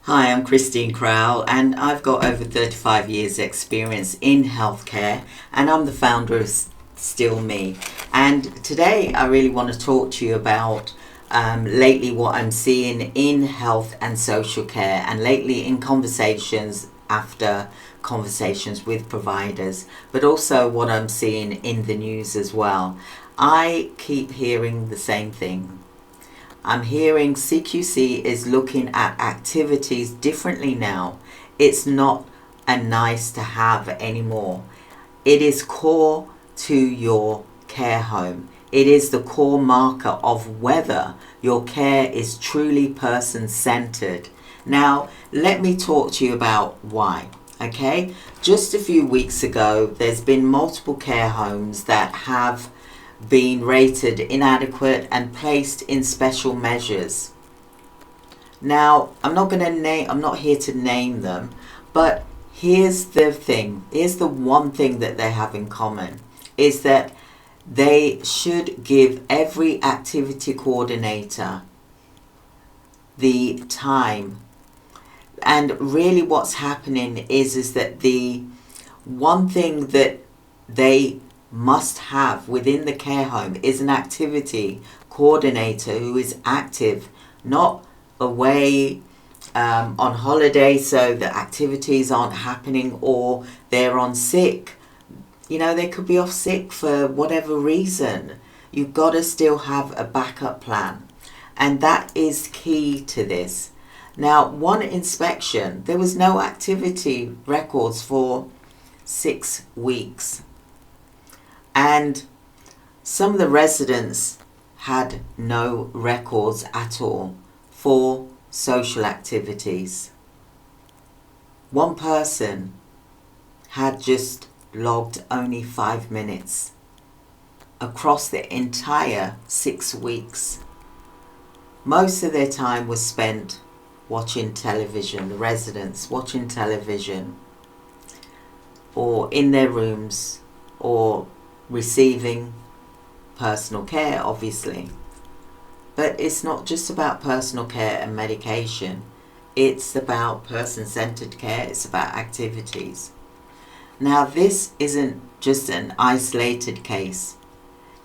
Hi, I'm Christine Crowell and I've got over 35 years experience in healthcare and I'm the founder of Still Me. And today I really want to talk to you about lately what I'm seeing in health and social care, and lately in conversations after conversations with providers, but also what I'm seeing in the news as well. I keep hearing the same thing. I'm hearing CQC is looking at activities differently now. It's not a nice to have anymore. It is core to your care home. It is the core marker of whether your care is truly person-centered. Now, let me talk to you about why. Okay, just a few weeks ago, there's been multiple care homes that have been rated inadequate and placed in special measures. Now, I'm not here to name them, but here's the thing. Here's the one thing that they have in common is that they should give every activity coordinator the time. And really what's happening is that the one thing that they must have within the care home is an activity coordinator who is active, not away on holiday so the activities aren't happening, or they're on sick. You know, they could be off sick for whatever reason. You've got to still have a backup plan. And that is key to this. Now, one inspection, there was no activity records for 6 weeks. And some of the residents had no records at all for social activities. One person had just logged only 5 minutes across the entire 6 weeks. Most of their time was spent watching television, the residents watching television, or in their rooms, or receiving personal care, obviously. But it's not just about personal care and medication. It's about person-centered care. It's about activities. Now, this isn't just an isolated case.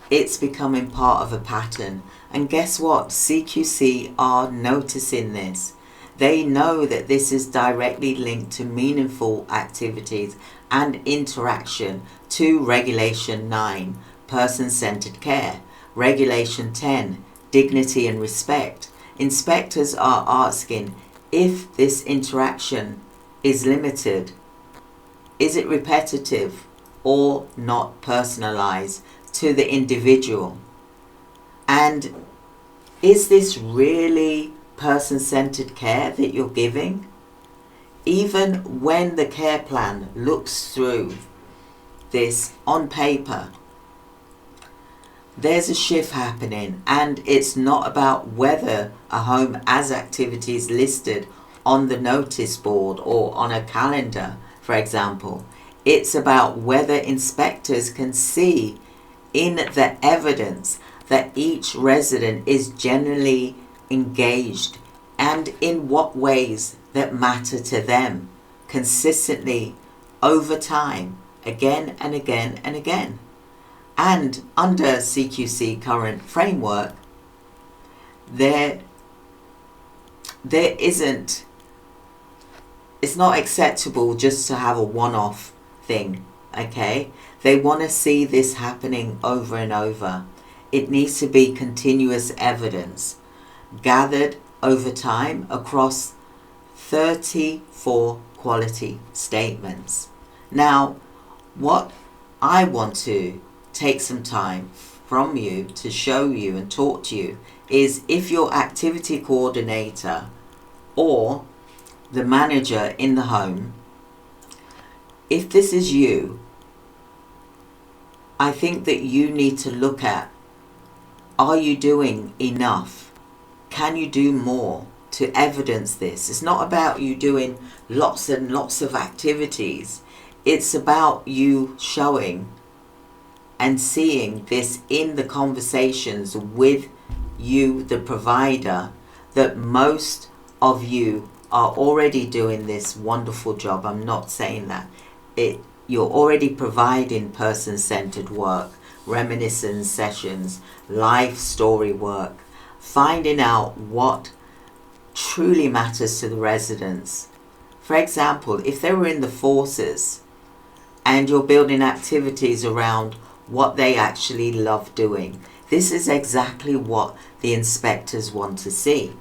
It's becoming part of a pattern. And guess what? CQC are noticing this. They know that this is directly linked to meaningful activities and interaction, to Regulation 9, Person-Centered Care, Regulation 10, Dignity and Respect. Inspectors are asking if this interaction is limited, is it repetitive or not personalised to the individual? And is this really person-centered care that you're giving? Even when the care plan looks through this on paper, there's a shift happening, and it's not about whether a home has activities listed on the notice board or on a calendar, for example. It's about whether inspectors can see in the evidence that each resident is generally engaged, and in what ways that matter to them consistently over time, again and again and again. And under CQC current framework, there isn't, it's not acceptable just to have a one-off thing, okay? They want to see this happening over and over. It needs to be continuous evidence gathered over time across 34 quality statements. Now, what I want to take some time from you to show you and talk to you is, if your activity coordinator or the manager in the home, if this is you, I think that you need to look at, are you doing enough? Can you do more to evidence this? It's not about you doing lots and lots of activities. It's about you showing and seeing this in the conversations with you, the provider, that most of you are already doing this wonderful job. I'm not saying that. You're already providing person-centered work, reminiscence sessions, life story work, finding out what truly matters to the residents. For example, if they were in the forces and you're building activities around what they actually love doing, this is exactly what the inspectors want to see.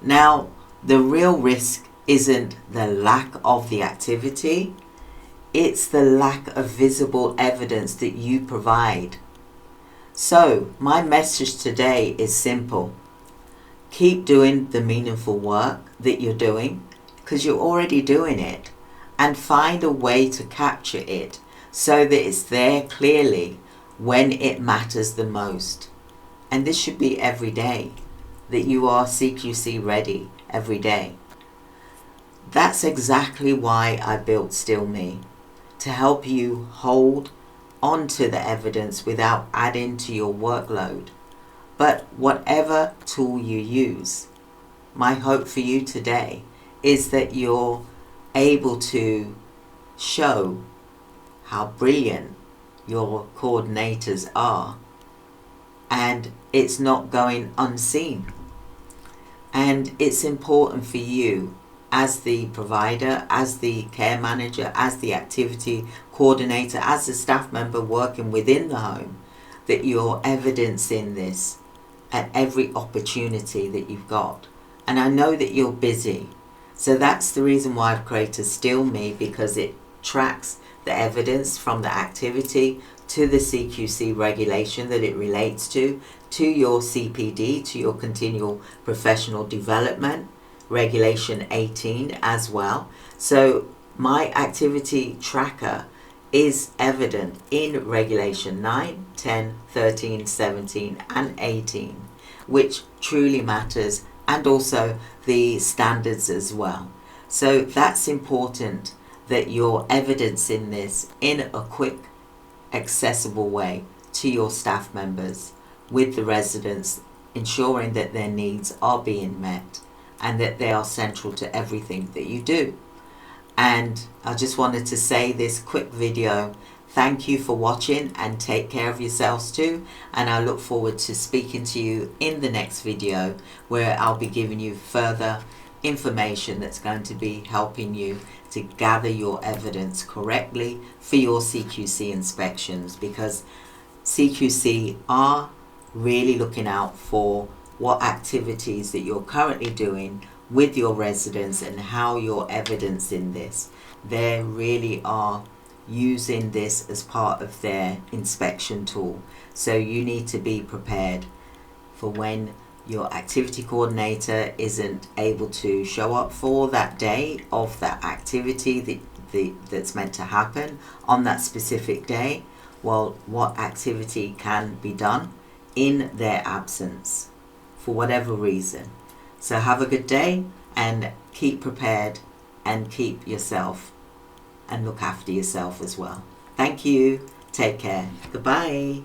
Now, the real risk isn't the lack of the activity, it's the lack of visible evidence that you provide. So, my message today is simple. Keep doing the meaningful work that you're doing, because you're already doing it, and find a way to capture it so that it's there clearly when it matters the most. And this should be every day, that you are CQC ready every day. That's exactly why I built Still Me, to help you hold onto the evidence without adding to your workload. But whatever tool you use, my hope for you today is that you're able to show how brilliant your coordinators are, and it's not going unseen. And it's important for you as the provider, as the care manager, as the activity coordinator, as the staff member working within the home, that you're evidencing this at every opportunity that you've got. And I know that you're busy, so that's the reason why I've created Still Me, because it tracks the evidence from the activity to the CQC regulation that it relates to your CPD, to your continual professional development, regulation 18 as well. So my activity tracker is evident in regulation 9, 10, 13, 17 and 18, which truly matters, and also the standards as well. So that's important, that you're evidencing this in a quick, accessible way to your staff members, with the residents, ensuring that their needs are being met and that they are central to everything that you do. And I just wanted to say this quick video. Thank you for watching, and take care of yourselves too. And I look forward to speaking to you in the next video, where I'll be giving you further information that's going to be helping you to gather your evidence correctly for your CQC inspections, because CQC are really looking out for what activities that you're currently doing with your residents and how you're evidencing this. They really are using this as part of their inspection tool. So you need to be prepared for when your activity coordinator isn't able to show up for that day of that activity that's meant to happen on that specific day. Well, what activity can be done in their absence for whatever reason. So have a good day, and keep prepared, and keep yourself and look after yourself as well. Thank you. Take care. Goodbye.